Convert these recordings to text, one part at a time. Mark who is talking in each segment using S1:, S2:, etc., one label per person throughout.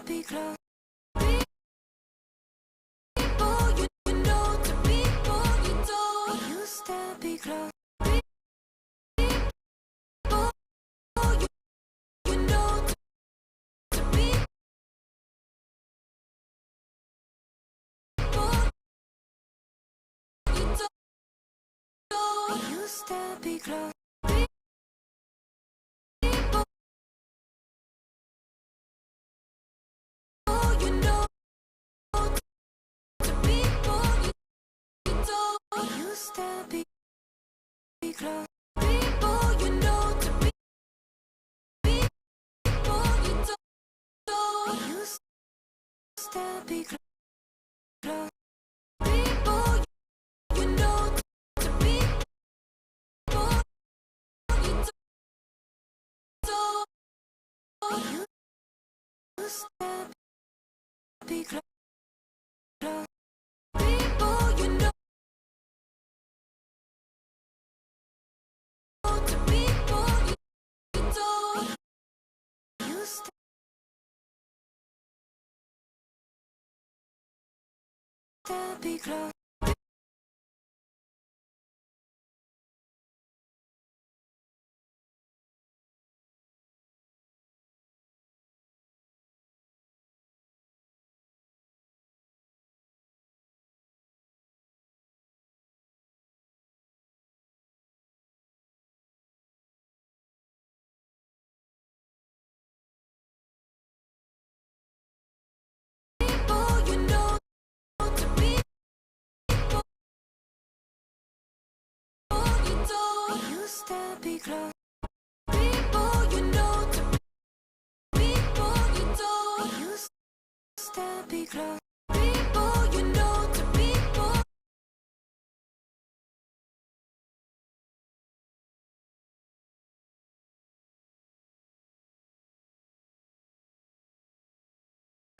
S1: Be close. Be close. Be close. Be close. People you know to be people you don't. Used to be close. People you know to be people you don't. Used to be close. People you know. Be close. Be close. People you know to people you don't. Used to be close. People you know to people.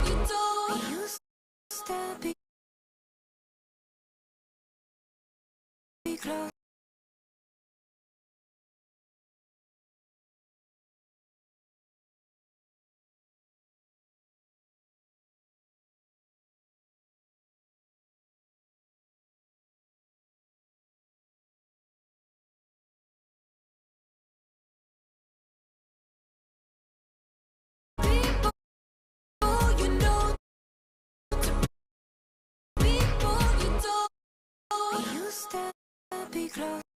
S1: You don't. Used to be close. Be close.